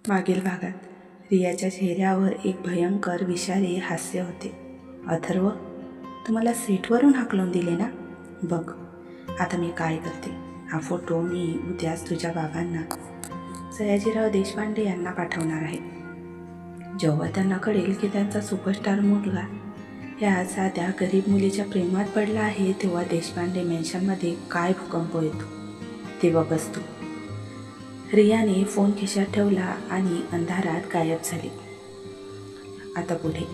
मागील भागात रियाच्या चेहऱ्यावर एक भयंकर विषारी हास्य होते. अथर्व, तुम्हाला सेटवरून हाकलून दिले ना? बघ आता मी काय करते. हा फोटो मी उद्याच तुझ्या बाबांना, सयाजीराव देशपांडे यांना पाठवणार आहे. जेव्हा त्यांना कळेल की त्यांचा सुपरस्टार मुलगा ह्या साध्या गरीब मुलीच्या प्रेमात पडला आहे, तेव्हा देशपांडे मेन्शनमध्ये काय भूकंप येतो ते बघच तू. रियाने फोन खिशात ठेवला आणि अंधारात गायब झाली. आता पुढे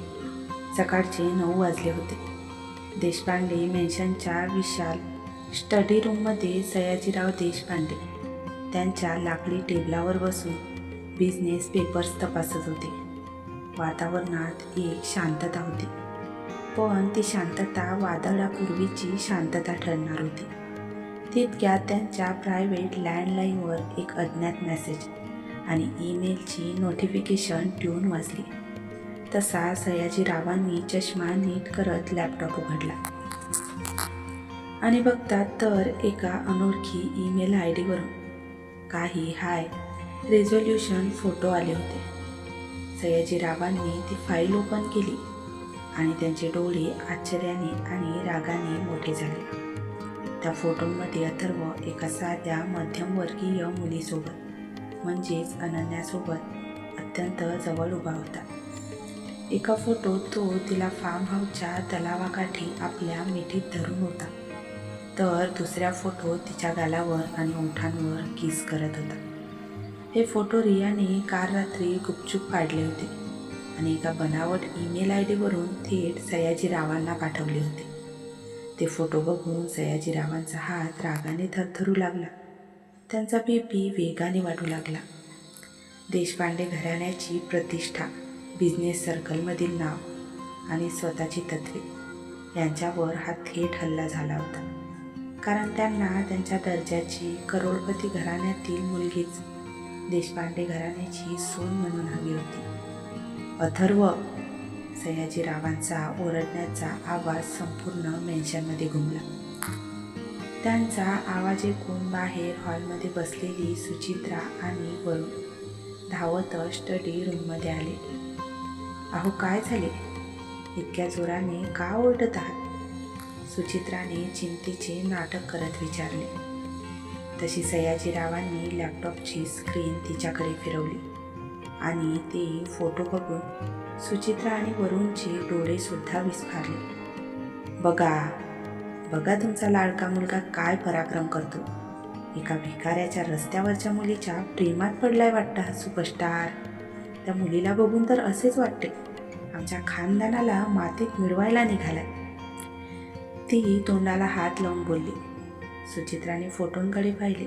सकाळचे 9 वाजले होते. देशपांडे मेन्शनच्या विशाल स्टडी रूममध्ये सयाजीराव देशपांडे त्यांच्या लाकडी टेबलावर बसून बिझनेस पेपर्स तपासत होते. वातावरणात एक शांतता होती, पण ती शांतता वादळापूर्वीची शांतता ठरणार होती. तितक्यात त्यांच्या प्रायव्हेट लँडलाईनवर एक अज्ञात मेसेज आणि ईमेलची नोटिफिकेशन ट्यून वाजली. तसा सयाजीरावांनी चष्मा नीट करत लॅपटॉप उघडला आणि बघतात तर एका अनोळखी ईमेल ID वरून काही हाय रेझोल्युशन फोटो आले होते. सयाजीरावांनी ती फाईल ओपन केली आणि त्यांचे डोळे आश्चर्याने आणि रागाने मोठे झाले. त्या फोटोमध्ये अथर्व एका साध्या मध्यमवर्गीय मुलीसोबत म्हणजेच अनन्यासोबत अत्यंत जवळ उभा होता. एका फोटोत तो तिला फार्म हाऊसच्या तलावाकाठी आपल्या मिठीत धरून होता, तर दुसऱ्या फोटोत तिच्या गालावर आणि ओठांवर किस करत होता. हे फोटो रियाने काल रात्री गुपचूप काढले होते आणि एका बनावट ईमेल ID वरून थेट सयाजीरावांना पाठवले होते. ते फोटो बघून सयाजीरावांचा हात रागाने थरथरू लागला. त्यांचा BP वेगाने वाढू लागला. देशपांडे घराण्याची प्रतिष्ठा, बिझनेस सर्कलमधील नाव आणि स्वतःची तत्त्वे यांच्यावर हा थेट हल्ला झाला होता. कारण त्यांना त्यांच्या दर्जाची करोडपती घराण्यातील मुलगीच देशपांडे घराण्याची सून म्हणून हवी होती. अथर्व, सयाजीरावांचा ओरडण्याचा आवाज संपूर्ण मेन्शनमध्ये घुमला. त्यांचा आवाज ऐकून बाहेर हॉलमध्ये बसलेली सुचित्रा आणि वरुण धावत स्टडी रूममध्ये आले. अहो काय झाले? इतक्या जोराने का ओरडत आहात? सुचित्राने चिंतेचे नाटक करत विचारले. तशी सयाजीरावांनी लॅपटॉपची स्क्रीन तिच्याकडे फिरवली आणि ते फोटो बघून सुचित्रा आणि वरुणचे डोळेसुद्धा विस्फारले. बघा बघा तुमचा लाडका मुलगा काय पराक्रम करतो. एका भिकाऱ्याच्या रस्त्यावरच्या मुलीच्या प्रेमात पडलाय वाटतं हा सुपरस्टार. त्या मुलीला बघून तर असेच वाटते आमच्या खानदानाला मातीत मिळवायला निघालाय. ती तोंडाला हात लावून बोलली. सुचित्राने फोटोंकडे पाहिले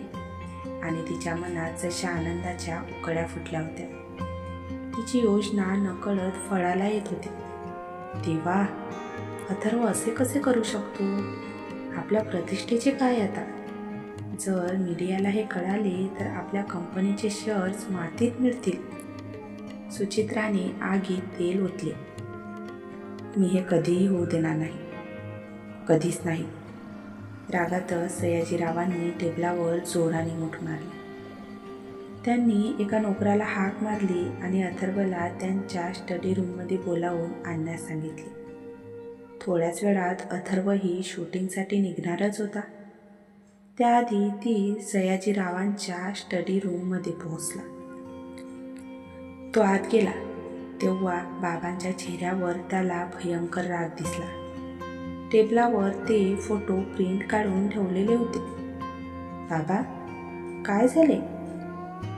आणि तिच्या मनात जशा आनंदाच्या उकळ्या फुटल्या होत्या. तिची योजना नकळत फळाला येत होती. देवा, अथर्व असे कसे करू शकतो? आपल्या प्रतिष्ठेचे काय आता? जर मीडियाला हे कळाले तर आपल्या कंपनीचे शेअर्स मातीत मिळतील. सुचित्राने आगीत तेल ओतले. मी हे कधीही होऊ देणार नाही, कधीच नाही. रागातच सयाजीरावांनी टेबलावर जोराने मूठ मारली. त्यांनी एका नोकराला हाक मारली आणि अथर्वला त्यांच्या स्टडी रूममध्ये बोलावून आणण्यास सांगितले. थोड्याच वेळात अथर्वही शूटिंगसाठी निघणारच होता. त्याआधी ती सयाजीरावांच्या स्टडी रूममध्ये पोहोचला. तो आत गेला तेव्हा बाबांच्या चेहऱ्यावर त्याला भयंकर राग दिसला. टेबलावर ते फोटो प्रिंट काढून ठेवलेले होते. बाबा, काय झाले?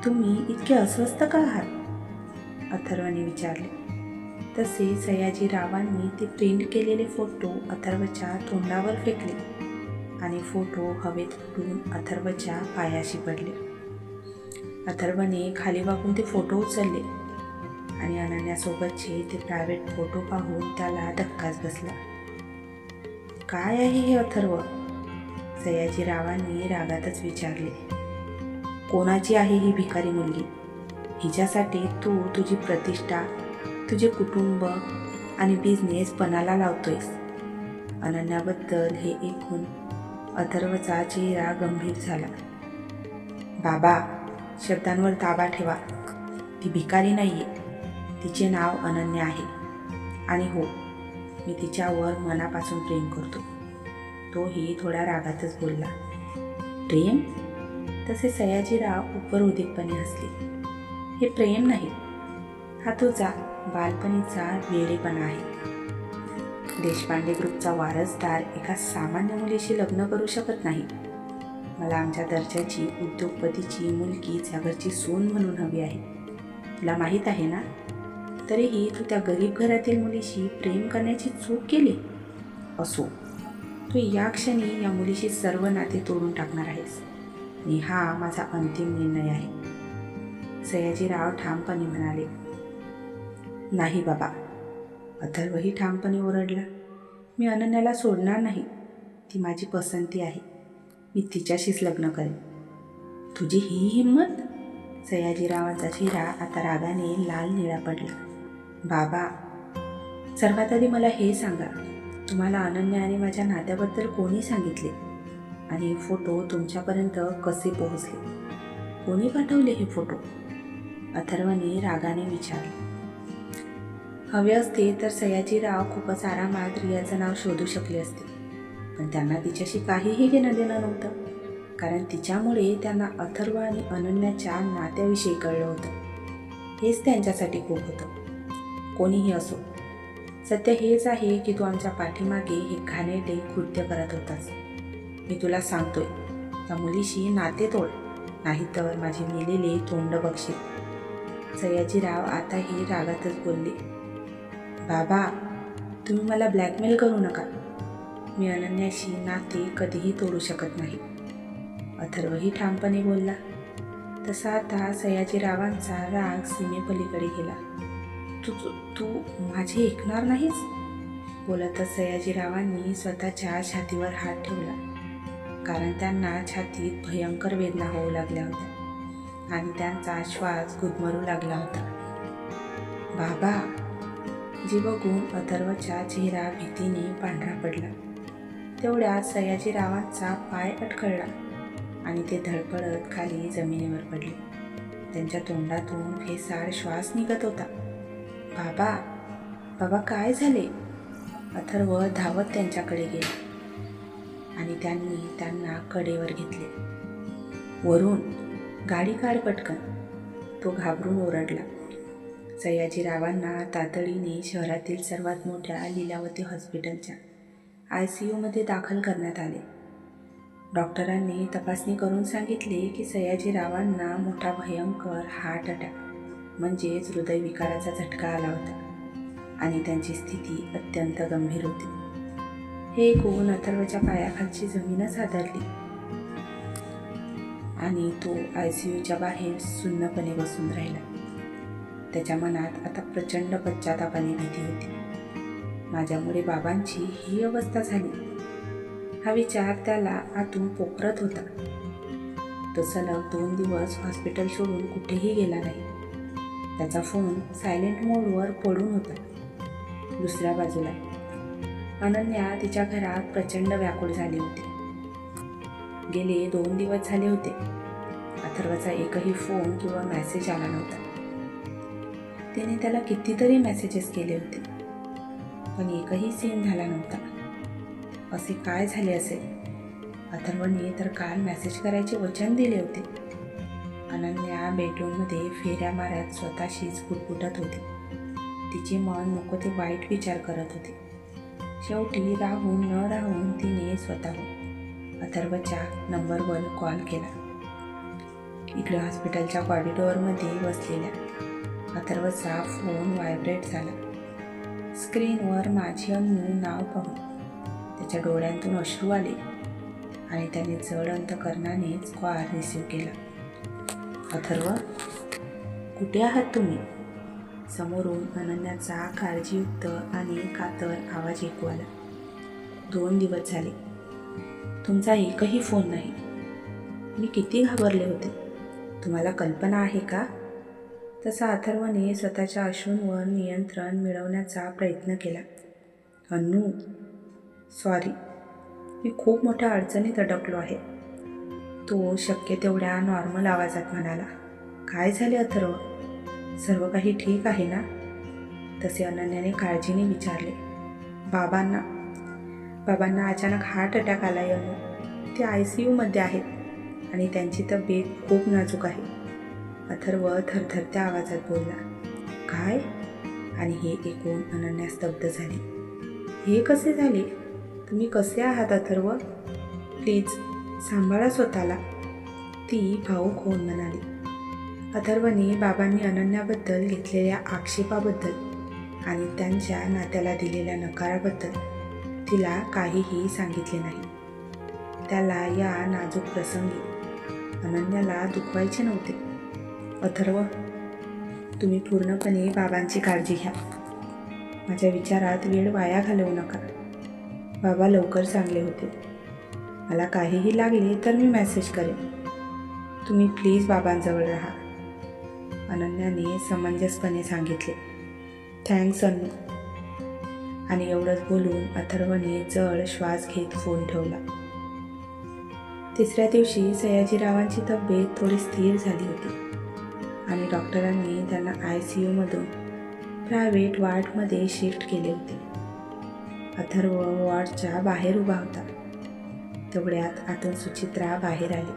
तुम्ही इतके अस्वस्थ का आहात? अथर्वने विचारले. तसे सयाजीरावांनी ते प्रिंट केलेले फोटो अथर्वच्या तोंडावर फेकले आणि फोटो हवेत उडून अथर्वच्या पायाशी पडले. अथर्वने खाली वाकून ते फोटो उचलले आणि अनन्यासोबतचे ते प्रायव्हेट फोटो पाहून त्याला धक्काच बसला. काय आहे हे अथर्व? सयाजीरावांनी रागातच विचारले. कोणाची आहे ही भिकारी मुलगी? हिच्यासाठी तू तुझी प्रतिष्ठा, तुझे कुटुंब आणि बिझनेस पणाला लावतोयस. अनन्याबद्दल हे ऐकून अथर्वचा चेहरा गंभीर झाला. बाबा, शब्दांवर ताबा ठेवा. ती भिकारी नाही आहे. तिचे नाव अनन्या आहे. आणि हो, मी तिच्यावर मनापासून प्रेम करतो. तोही थोड्या रागातच बोलला. प्रेम? तसे सयाजीराव उपरोधिकपणे हसले. हे प्रेम नाही, हा तुझा बालपणीचा वेडेपणा आहे. देशपांडे ग्रुपचा वारसदार एका सामान्य मुलीशी लग्न करू शकत नाही. मला आमच्या दर्जाची उद्योगपतीची मुलगीच या घरची सून म्हणून हवी आहे. तुला माहीत आहे ना? तरीही तू त्या गरीब घरातील मुलीशी प्रेम करण्याची चूक केली. असो, तू या क्षणी या मुलीशी सर्व नाते तोडून टाकणार आहेस आणि हा माझा अंतिम निर्णय आहे. सयाजीराव ठामपणे म्हणाले. नाही बाबा. अथर्वही ठामपणे ओरडला. मी अनन्याला सोडणार नाही. ती माझी पसंती आहे. मी तिच्याशीच लग्न करेन. तुझी ही हिंमत? सयाजीरावांचा चेहरा आता रागाने लाल निळा पडला. बाबा, सर्वात आधी मला हे सांगा, तुम्हाला अनन्या आणि माझ्या नात्याबद्दल कोणी सांगितले? आणि फोटो तुमच्यापर्यंत कसे पोहोचले? कोणी पाठवले हे फोटो? अथर्वने रागाने विचारले. हवे असते तर सयाजीराव खूपच आरामात रियाचं नाव शोधू शकले असते, पण त्यांना तिच्याशी काहीही घेणं देणं नव्हतं. कारण तिच्यामुळे त्यांना अथर्व आणि अनन्याच्या नात्याविषयी कळलं होतं. हेच त्यांच्यासाठी खूप होतं. कोणीही असो, सत्य हेच आहे की तू आमच्या पाठीमागे हे घाणेरडे कृत्य करत होतास. मी तुला सांगतोय, त्या मुलीशी नाते तोड, नाहीतर माझे मेलेले तोंड बघशील. सयाजीराव आताही रागातच बोलले. बाबा, तुम्ही मला ब्लॅकमेल करू नका. मी अनन्याशी नाते कधीही तोडू शकत नाही. अथर्वही ठामपणे बोलला. तसा आता सयाजीरावांचा राग सीमेपलीकडे गेला. तू माझे ऐकणार नाहीस? बोलतच सयाजीरावांनी स्वतःच्या छातीवर हात ठेवला, कारण त्यांना छातीत भयंकर वेदना होऊ लागल्या होत्या आणि त्यांचा श्वास गुदमरू लागला होता. बाबा, जी बघून अथर्वचा चेहरा भीतीने पांढरा पडला. तेवढ्यात सयाजीरावांचा पाय अडखळला आणि ते धडपडत खाली जमिनीवर पडले. त्यांच्या तोंडातून फेसाळ श्वास निघत होता. बाबा, बाबा काय झाले? अथर्व धावत त्यांच्याकडे गेला आणि त्यांनी त्यांना कडेवर घेतले. वरून गाडी काढ पटकन, तो घाबरून ओरडला. सयाजीरावांना तातडीने शहरातील सर्वात मोठ्या लीलावती हॉस्पिटलच्या ICUमध्ये दाखल करण्यात आले. डॉक्टरांनी तपासणी करून सांगितले की सयाजीरावांना मोठा भयंकर हार्ट अटॅक म्हणजेच हृदयविकाराचा झटका आला होता आणि त्यांची स्थिती अत्यंत गंभीर होती. हे ऐकून अथर्वच्या पायाखालची जमीनच हादरली आणि तो ICUच्या बाहेर सुन्नपणे बसून राहिला. त्याच्या मनात आता प्रचंड पश्चातापाने भीती होती. माझ्यामुळे बाबांची ही अवस्था झाली, हा विचार त्याला आतून पोखरत होता. तो सलग 2 दिवस हॉस्पिटल सोडून कुठेही गेला नाही. त्याचा फोन सायलेंट मोडवर पडून होता. दुसऱ्या बाजूला अनन्या तिच्या घरात प्रचंड व्याकुळ झाली होती. गेले 2 दिवस झाले होते. अथर्वचा एकही फोन किंवा मेसेज आला नव्हता. तिने त्याला कितीतरी मेसेजेस केले होते, पण एकही सीन झाला नव्हता. असे काय झाले असेल? अथर्वने तर काल मेसेज करायचे वचन दिले होते. अनन्या बेडरूममध्ये फेऱ्या मारत स्वतःशीच पुटपुटत होती. तिचे मन नको ते वाईट विचार करत होते. शेवटी राहून न राहून तिने स्वतःहून अथर्वच्या नंबरवर कॉल केला. इकडे हॉस्पिटलच्या कॉरिडॉरमध्ये बसलेल्या अथर्वचा फोन व्हायब्रेट झाला. स्क्रीनवर माझे अन्नू नाव पाहून त्याच्या डोळ्यांतून अश्रू आले आणि त्याने जड अंतकरणानेच कॉल रिसीव्ह केला. अथर्व, कुठे आहात तुम्ही? समोरून अनन्याचा काळजीयुक्त आणि कातर आवाज ऐकू आला. 2 दिवस झाले, तुमचा एकही फोन नाही. मी किती घाबरले होते, तुम्हाला कल्पना आहे का? तसा अथर्वने स्वतःच्या अश्रूंवर नियंत्रण मिळवण्याचा प्रयत्न केला. अन्नू, सॉरी, मी खूप मोठ्या अडचणीत अडकलो आहे. तो शक्य तेवढ्या नॉर्मल आवाजात म्हणाला. काय झाले अथर्व? सर्व काही ठीक आहे ना? तसे अनन्याने काळजीने विचारले. बाबांना अचानक हार्ट अटॅक आलाय अनु. ते ICUमध्ये आहेत आणि त्यांची तब्येत खूप नाजूक आहे. अथर्व थरथरत्या आवाजात बोलला. काय? आणि हे ऐकून अनन्या स्तब्ध झाली. हे कसे झाले? तुम्ही कसे आहात अथर्व? प्लीज सांभाळा स्वतःला, ती भाऊक होऊन म्हणाली. अथर्वने बाबांनी अनन्याबद्दल घेतलेल्या आक्षेपाबद्दल आणि त्यांच्या नात्याला दिलेल्या नकाराबद्दल तिला काहीही सांगितले नाही. त्याला या नाजूक प्रसंगी अनन्याला दुखवायचे नव्हते. अथर्व, तुम्ही पूर्णपणे बाबांची काळजी घ्या. माझ्या विचारात वेळ वाया घालवू नका. बाबा लवकर चांगले होते. मला काहीही लागले तर मी मेसेज करेन. तुम्ही प्लीज बाबांजवळ राहा, अनन्याने समंजसपणे सांगितले. थँक्स अनु. आणि एवढंच बोलून अथर्वने जड श्वास घेत फोन ठेवला. तिसऱ्या दिवशी सयाजीरावांची तब्येत थोडी स्थिर झाली होती आणि डॉक्टरांनी त्यांना ICUमधून प्रायव्हेट वॉर्डमध्ये शिफ्ट केले होते. अथर्व वॉर्डच्या बाहेर उभा होता. तेवढ्यात आतून सुचित्रा बाहेर आली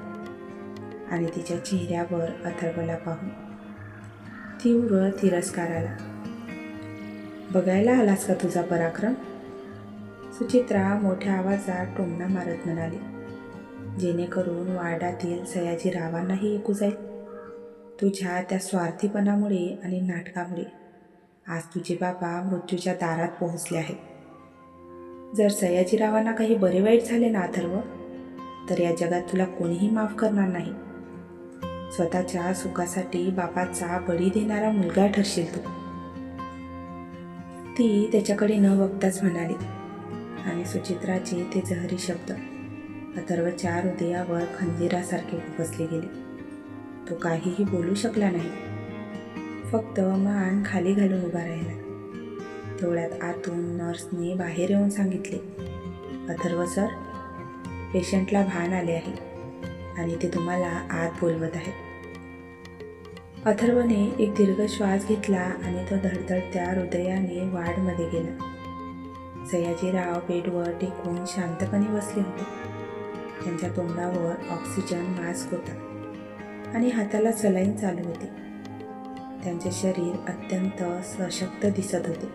आणि तिच्या चेहऱ्यावर अथर्वला पाहून तीव्र तिरस्कार आला. बघायला आलास का तुझा पराक्रम? सुचित्रा मोठ्या आवाजात टोमणा मारत म्हणाली, जेणेकरून वार्डातील सयाजीरावांनाही ऐकू जाईल. तुझ्या त्या स्वार्थीपणामुळे आणि नाटकामुळे आज तुझे बाबा मृत्यूच्या दारात पोहोचले आहेत. जर सयाजीरावांना काही बरे वाईट झाले ना अथर्व, तर या जगात तुला कोणीही माफ करणार नाही. स्वतःच्या सुखासाठी बापाचा बळी देणारा मुलगा ठरशील तू, ती त्याच्याकडे न बघताच म्हणाली. आणि सुचित्राचे ते जहरी शब्द अथर्वच्या हृदयावर खंजिरासारखे बसले गेले. तो काहीही बोलू शकला नाही, फक्त मान खाली घालून उभा राहिला. तेवढ्यात आतून नर्सने बाहेर येऊन सांगितले, अथर्व सर, पेशंटला भान आले आहे आणि ते तुम्हाला आत बोलवत आहेत. अथर्वने एक दीर्घ श्वास घेतला आणि तो धडधडत्या हृदयाने वार्डमध्ये गेला. सयाजीराव बेडवर टेकून शांतपणे बसले होते. त्यांच्या तोंडावर ऑक्सिजन मास्क होता आणि हाताला सलाईन चालू होती. त्यांचे शरीर अत्यंत सशक्त दिसत होते.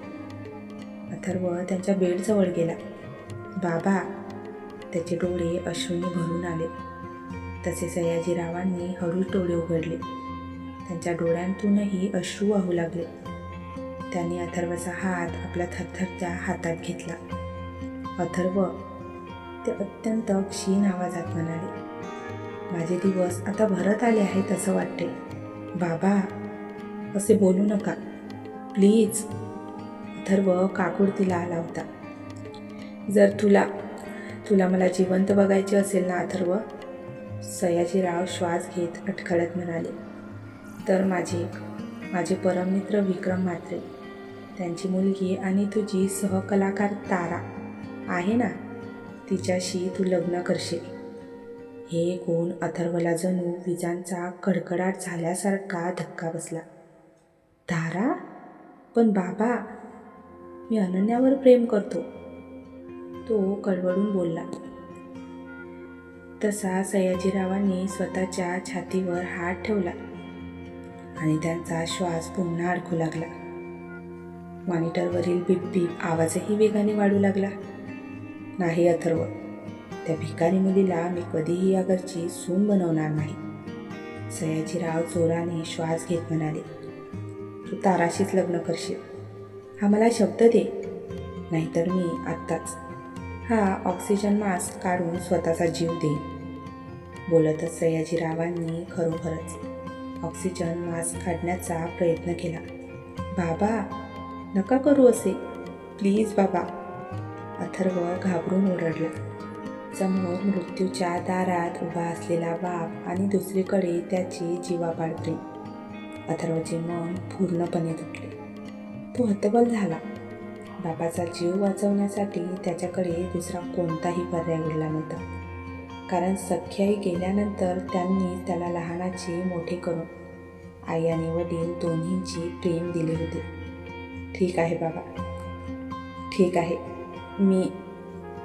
अथर्व त्यांच्या बेडजवळ गेला. बाबा, त्याचे डोळे अश्रूंनी भरून आले. तसे सयाजीरावांनी हळूच डोळे उघडले. त्यांच्या डोळ्यांतूनही अश्रू वाहू लागले. त्यांनी अथर्वचा हात आपल्या थरथरत्या हातात घेतला. अथर्व, ते अत्यंत क्षीण आवाजात म्हणाले, माझे दिवस आता भरत आले आहेत असं वाटते. बाबा, असे बोलू नका प्लीज. अथर्व काकुळतीला आला होता. जर तुला मला जिवंत बघायचे असेल ना अथर्व, सयाजीराव श्वास घेत अटखळत म्हणाले, तर माझे परममित्र विक्रम म्हात्रे, त्यांची मुलगी आणि तुझी सहकलाकार तारा आहे ना, तिच्याशी तू लग्न करशील. हे ऐकून अथर्वला जणू विजांचा कडकडाट झाल्यासारखा धक्का बसला. तारा? पण बाबा, मी अनन्यावर प्रेम करतो, तो कळवळून बोलला. तसा सयाजीरावांनी स्वतःच्या छातीवर हात ठेवला आणि त्यांचा श्वास पुन्हा अडकू लागला. मॉनिटरवरील बीप बीप आवाजही वेगाने वाढू लागला. नाही अथर्व, त्या भिकारी मुलीला मी कधीही या घरची सून बनवणार नाही. सयाजीराव जोराने श्वास घेत म्हणाले, तू ताराशीच लग्न करशील, हा मला शब्द दे, नाहीतर मी आत्ताच हा ऑक्सिजन मास्क काढून स्वतःचा जीव देईन. बोलतच सयाजीरावांनी खरोखरच ऑक्सिजन मास्क काढण्याचा प्रयत्न केला. बाबा, नका करू असे, प्लीज बाबा. अथर्व घाबरून ओरडला. समोर मृत्यूच्या दारात उभा असलेला बाप आणि दुसरीकडे त्याची जीवापाड प्रेम. अथर्वचे मन पूर्णपणे तुटले. तो हतबल झाला. बापाचा जीव वाचवण्यासाठी त्याच्याकडे दुसरा कोणताही पर्याय उरला नव्हता, कारण सख्याई गेल्यानंतर त्यांनी त्याला लहानाचे मोठे करून आई आणि वडील दोन्हींची प्रेम दिले होते. ठीक आहे बाबा, ठीक आहे.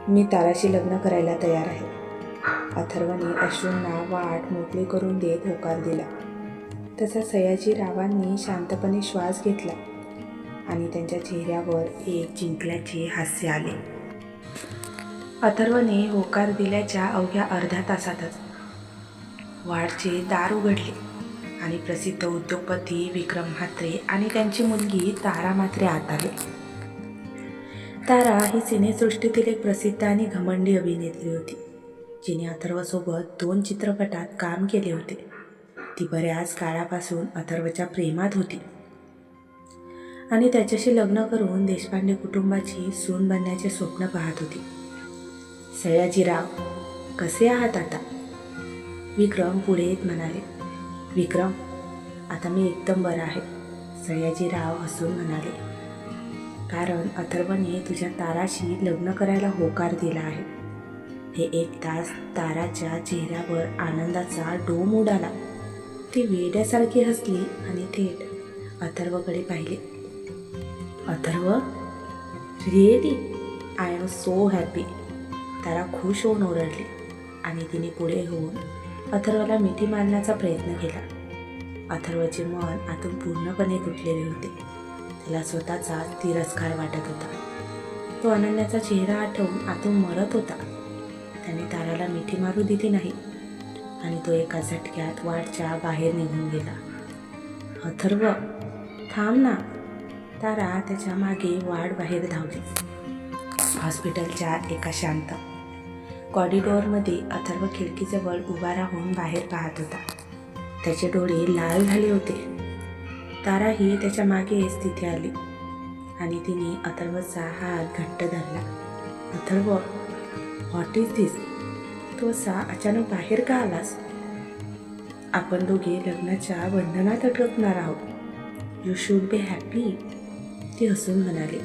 मी ताराशी लग्न करायला तयार आहे. अथर्वने अश्रूंना वाट मोकळी करून देत होकार दिला. तसा सयाजीरावांनी शांतपणे श्वास घेतला आणि त्यांच्या चेहऱ्यावर एक जिंकल्याचे हास्य आले. अथर्वने होकार दिल्याच्या अवघ्या अर्ध्या तासातच वाडचे दार उघडले आणि प्रसिद्ध उद्योगपती विक्रम म्हात्रे आणि त्यांची मुलगी तारा म्हात्रे आत आले. तारा ही सिनेसृष्टीतील एक प्रसिद्ध आणि घमंडी अभिनेत्री होती, जिने अथर्वसोबत 2 चित्रपटात काम केले होते. ती बऱ्याच काळापासून अथर्वच्या प्रेमात होती आणि त्याच्याशी लग्न करून देशपांडे कुटुंबाची सून बनण्याचे स्वप्न पाहत होती. सयाजीराव, कसे आहात आता? विक्रम पुढे येत म्हणाले. विक्रम, आता मी एकदम बरा आहे, सयाजीराव हसून म्हणाले. कारण अथर्वने तुझ्या ताराशी लग्न करायला होकार दिला आहे. हे ऐकताच ताराच्या चेहऱ्यावर आनंदाचा डोम उडाला. ती वेड्यासारखी हसली आणि थेट अथर्वकडे पाहिले. Atharva, really I am so happy. Tara खुश होऊन ओरडली आणि तिने पुढे होऊन अथर्वला मिठी मारण्याचा प्रयत्न केला. अथर्वचे मन आतून पूर्णपणे तुटलेले होते. त्याला स्वतःचा तिरस्कार वाटत होता. तो अनन्याचा चेहरा आठवून आतून मरत होता. त्याने ताराला मिठी मारू दिली नाही आणि तो एका झटक्यात वाडच्या बाहेर निघून गेला. अथर्व, थांब ना. तारा त्याच्या मागे वाड बाहेर धावली. हॉस्पिटलच्या एका शांत कॉरिडॉरमध्ये अथर्व खिडकीजवळ उभा राहून बाहेर पाहत होता. त्याचे डोळे लाल झाले होते. ताराही त्याच्या मागेच तिथे आली आणि तिने अथर्वचा हात घट्ट धरला. अथर्व, व्हॉट इज दिस? तू असा अचानक बाहेर का आलास? आपण दोघे लग्नाच्या बंधनात अटकणार आहोत. यू शुड बी हॅपी, ती हसून म्हणाली.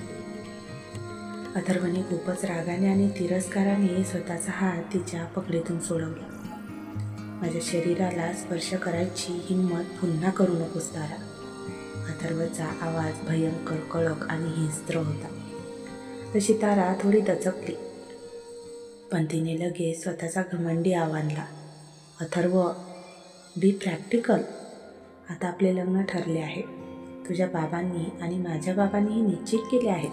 अथर्वने खूपच रागाने आणि तिरस्काराने स्वतःचा हात तिच्या पकडीतून सोडवला. माझ्या शरीराला स्पर्श करायची हिंमत पुन्हा करू नकोस तारा. अथर्वचा आवाज भयंकर कडक आणि हिंस्त्र होता. तशी तारा थोडी दचकली, पण तिने लगेच स्वतःचा घमंडी आवानला. अथर्व, बी प्रॅक्टिकल. आता आपले लग्न ठरले आहे. तुझ्या बाबांनी आणि माझ्या बाबांनीही निश्चित केले आहे.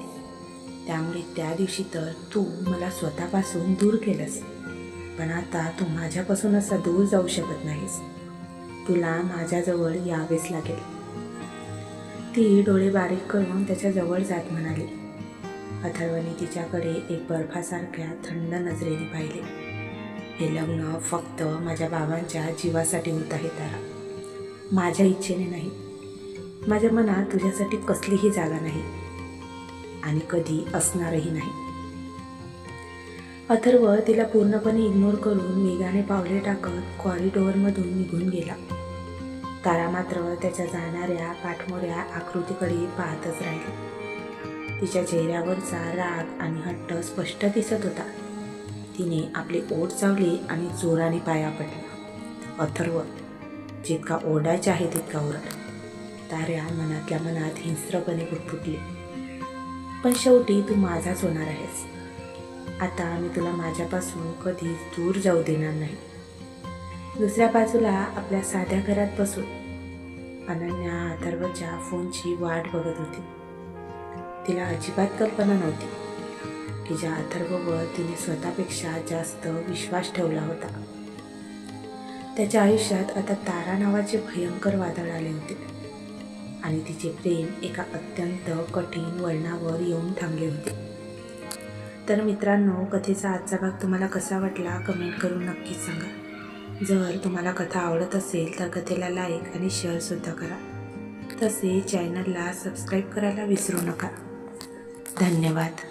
त्यामुळे त्या दिवशी तर तू मला स्वतःपासून दूर केलंस, पण आता तू माझ्यापासून असा दूर जाऊ शकत नाहीस. तुला माझ्याजवळ यावेच लागेल. ती डोळे बारीक करून त्याच्या जवळ जात म्हणाली. अथर्वने तिच्याकडे एक बर्फासारख्या थंड नजरेने पाहिले. हे लग्न फक्त माझ्या बाबांच्या जीवासाठी होत आहे तारा, माझ्या इच्छेने नाही. माझ्या मनात तुझ्यासाठी कसलीही जागा नाही आणि कधी असणारही नाही. अथर्व तिला पूर्णपणे इग्नोर करून वेगाने पावले टाकत कॉरिडॉरमधून निघून गेला. तारा मात्र त्याच्या जाणाऱ्या पाठमोऱ्या आकृतीकडे पाहतच राहिली. तिच्या चेहऱ्यावरचा राग आणि हट्ट स्पष्ट दिसत होता. तिने आपले ओठ चावले आणि जोराने पाया पडला. अथर्व, जितका ओरडायचे आहे तितका ओरड. ताऱ्या मनातल्या मनात हिंस्त्रपणे पुटपुटली. पण शेवटी तू माझाच होणार आहेस. आता मी तुला माझ्यापासून कधीच दूर जाऊ देणार नाही. दुसऱ्या बाजूला आपल्या साध्या घरात बसून अनन्या अथर्वच्या फोनची वाट बघत होती. तिला अजिबात कल्पना नव्हती की ज्या अथर्ववर तिने स्वतःपेक्षा जास्त विश्वास ठेवला होता, त्याच्या आयुष्यात आता तारा नावाचे भयंकर वादळ आले होते आणि तिचे प्रेम एका अत्यंत कठीण वळणावर येऊन थांबले होते. तर मित्रांनो, कथेचा आजचा भाग तुम्हाला कसा वाटला कमेंट करून नक्कीच सांगा. जर तुम्हाला कथा आवडत असेल तर कथेला लाईक आणि शेअरसुद्धा करा. तसे चॅनलला सबस्क्राईब करायला विसरू नका. धन्यवाद.